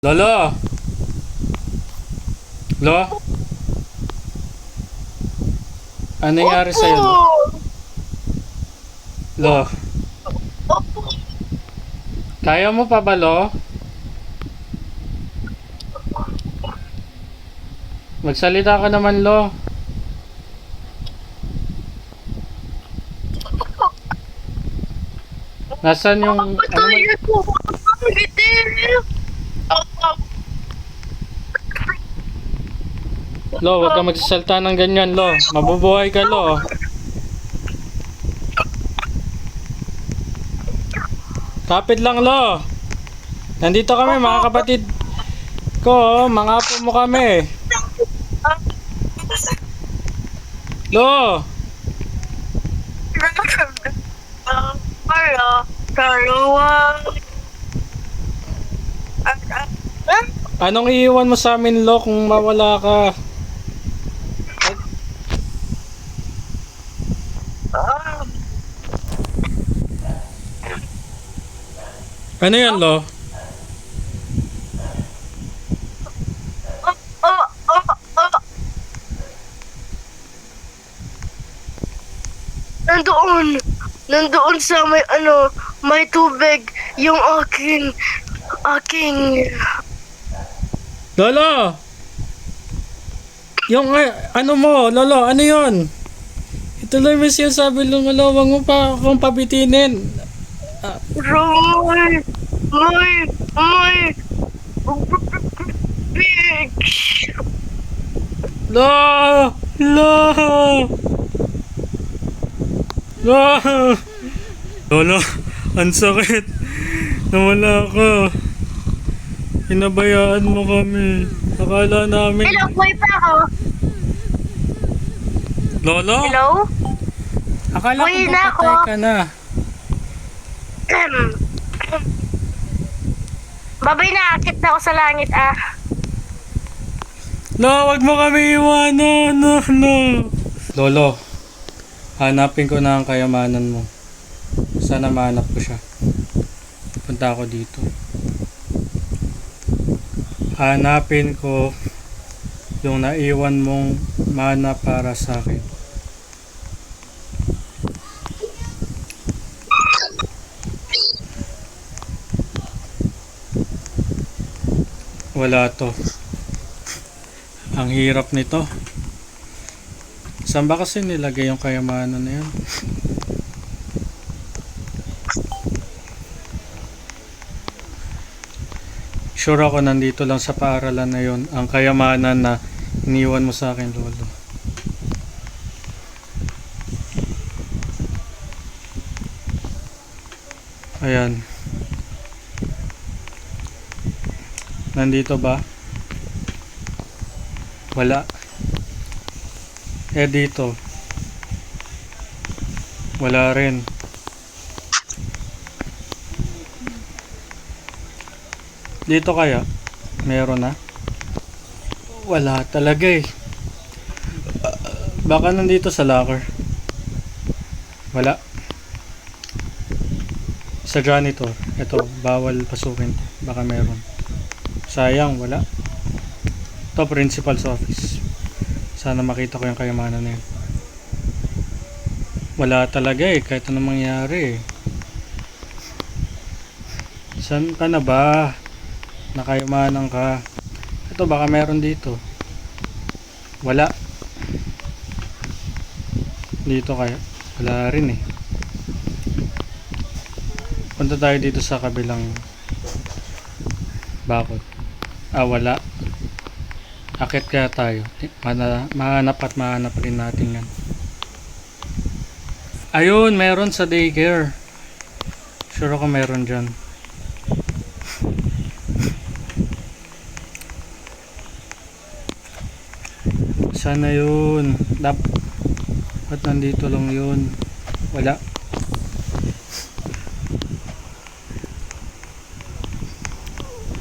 Lolo! Lo? Ano nangyari sa'yo, Lo? Lo? Opo. Kaya mo pa ba, Lo? Magsalita ka naman, Lo. Nasaan yung... Ano mo? Patayin po ako ng itim. Opo. Lo, wag ka magsasalta ng ganyan, Lo. Mabubuhay ka, Lo. Kapit lang, Lo. Nandito kami, mga kapatid ko. Mga apo mo kami. Lo! Para dalawa. Anong iiwan mo sa amin, Lo, kung mawala ka? Ano yan, Lo? Nandoon sa may may tubig yung aking Lolo! Yung ano mo, Lolo, ano yun? Ituloy mo siya sabi ng Lolo, wag mo pa akong pabitinin. may big. Lo! Lo! Lo! Lolo, ang sakit. Nawala ka. Hinabayaan mo kami. Akala namin... Hello, buhay pa ako. Lolo? Hello? Akala ko Buhay na ba ako. patay ka na? Babay na, akit na ako sa langit Lo, wag mo kami iwanan. No, no. Lolo, hanapin ko na ang kayamanan mo. Sana mahanap ko siya. Punta ako dito. Hanapin ko yung naiwan mong mana para sa akin. Wala to. Ang hirap nito. Saan ba kasi nilagay yung kayamanan na yan? Sure ako nandito lang sa paaralan na yon ang kayamanan na iniwan mo sa akin, Lolo. Ayan. Nandito ba? Wala. Dito. Wala rin. Dito kaya? Meron na? Wala talaga eh. Baka nandito sa locker. Wala. Sa janitor. Ito, bawal pasukin. Baka meron. Sayang, wala. Ito, principal's office. Sana makita ko yung kayamanan na yun. Wala talaga eh, kahit anong mangyari eh. Saan ka na ba? Nakayamanan ka. Ito, baka meron dito. Wala. Dito kaya? Wala rin eh. Punta tayo dito sa kabilang bakod. Wala. Akit kaya tayo. Mahanap at mahanap rin natin yan. Ayun, meron sa daycare. Sure ako meron dyan. Sana yun. Dapat nandito lang yun. Wala.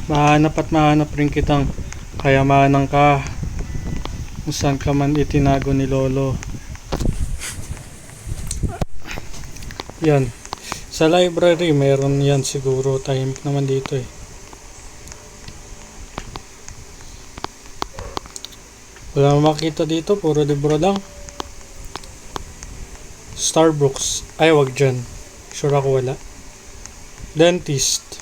Mahanap at mahanap rin kitang kayamanan ka. Kung saan ka man itinago ni Lolo. Yan. Sa library, meron yan siguro. Tahimik naman dito eh. Wala makita dito, puro libro lang. Starbucks. Ay, wag dyan. Sure ako wala. Dentist.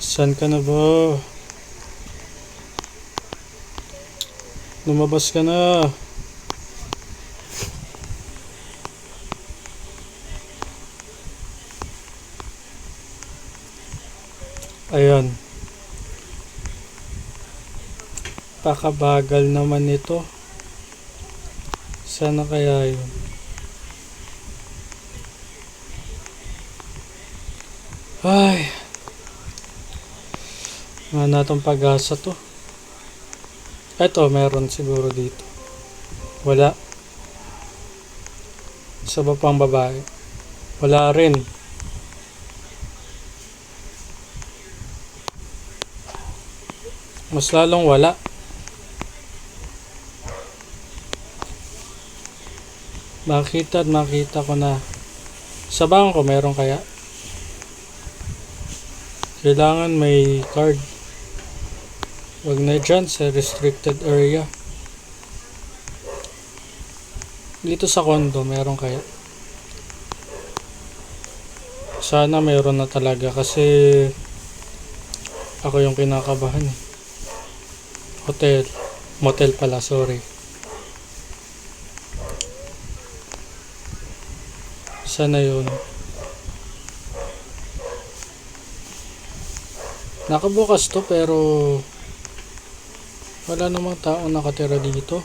San ka na ba? Lumabas ka na. Ayan. Pakabagal naman ito. Sana kaya yun? Ay. Nga natong pag-asa to. Eto, meron siguro dito. Wala. Isa ba pang babae? Wala rin. Mas lalong wala. Makita at makita ko na. Sa bangko meron kaya? Kailangan may card. Wag na dyan sa restricted area. Dito sa condo meron kaya? Sana meron na talaga kasi ako yung kinakabahan eh. Hotel. Motel pala, sorry. Sana yun. Nakabukas to pero wala namang taong nakatira dito.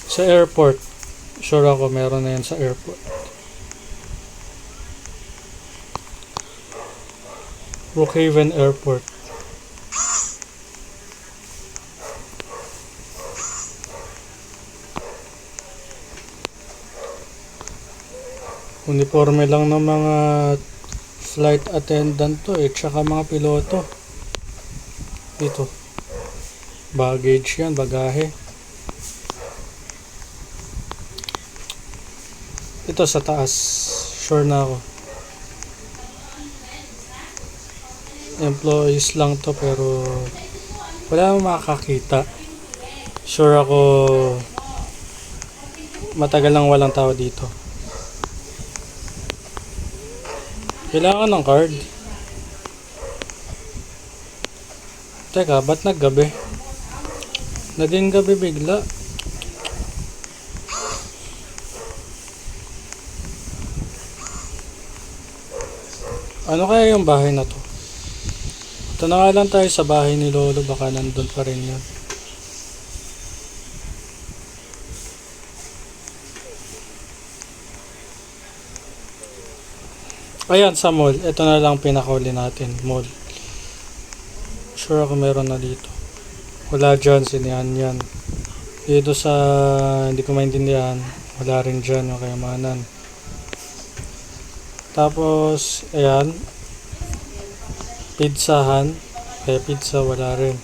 Sa airport. Sure ako meron na yan sa airport. Brookhaven Airport. Uniforme lang ng mga flight attendant to eh, tsaka mga piloto. Dito. Baggage yan, bagahe. Ito sa taas. Sure na ako. Employees lang to pero wala akong makakita. Sure ako matagal lang walang tao dito. Kailangan ng card. Teka, ba't naggabi? Naging gabi bigla. Ano kaya yung bahay na to? Ito na nga lang tayo sa bahay ni Lolo, baka nandun pa rin yun. Ayan, sa mall. Ito na lang pinakauli natin, mall. Sure ako meron na dito. Wala dyan, sinihan yan. Dito sa, hindi ko maintindihan, wala rin dyan yung kayamanan. Tapos, ayan. Pizzahan. Kaya pizza wala rin.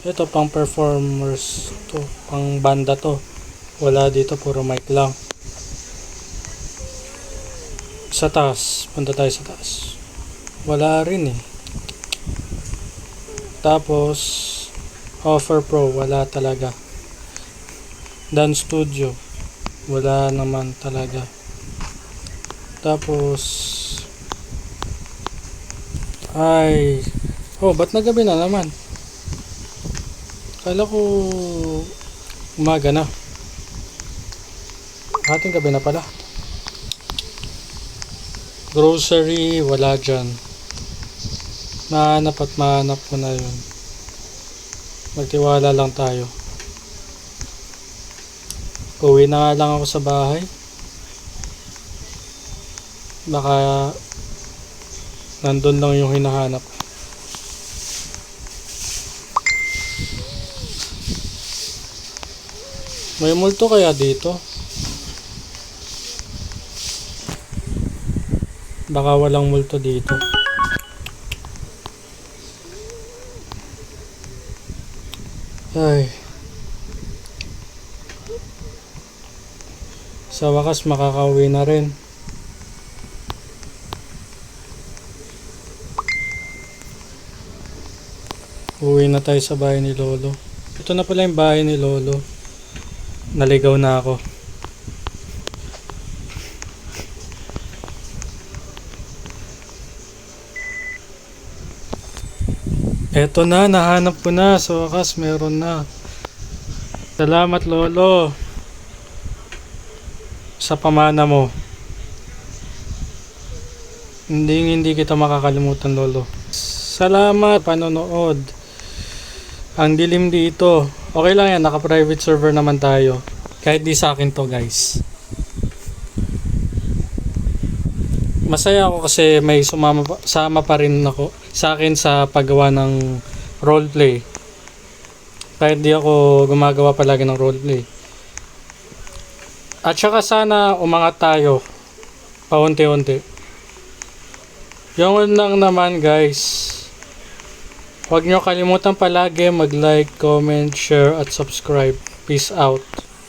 Ito pang performers to. Pang banda to. Wala dito. Puro mic lang. Sa taas. Punta tayo sa taas. Wala rin eh. Tapos Offer Pro. Wala talaga. Dance Studio. Wala naman talaga. Tapos ay, oh, ba't nagabi na naman? Kala ko umaga na. Ating gabi na pala. Grocery, wala dyan. Mahanap at mahanap ko na yun. Magtiwala lang tayo. Uwi na nga lang ako sa bahay. Baka nandun lang yung hinahanap. May multo kaya dito? Baka walang multo dito. Ay. Sa wakas makakauwi na rin. Uwi na tayo sa bahay ni Lolo. Ito na pala yung bahay ni Lolo. Naligaw na ako. Eto na, nahanap ko na. Sa wakas, meron na. Salamat, Lolo. Sa pamana mo. Hindi kita makakalimutan, Lolo. Salamat, panonood. Ang dilim dito. Okay lang yan, naka-private server naman tayo. Kahit di sa akin to, guys. Masaya ako kasi may sama pa rin ako sa akin sa paggawa ng roleplay. Kahit di ako gumagawa palagi ng roleplay. At saka sana umangat tayo paunti-unti. Yung lang naman, guys. Huwag nyo kalimutan palagi mag-like, comment, share at subscribe. Peace out.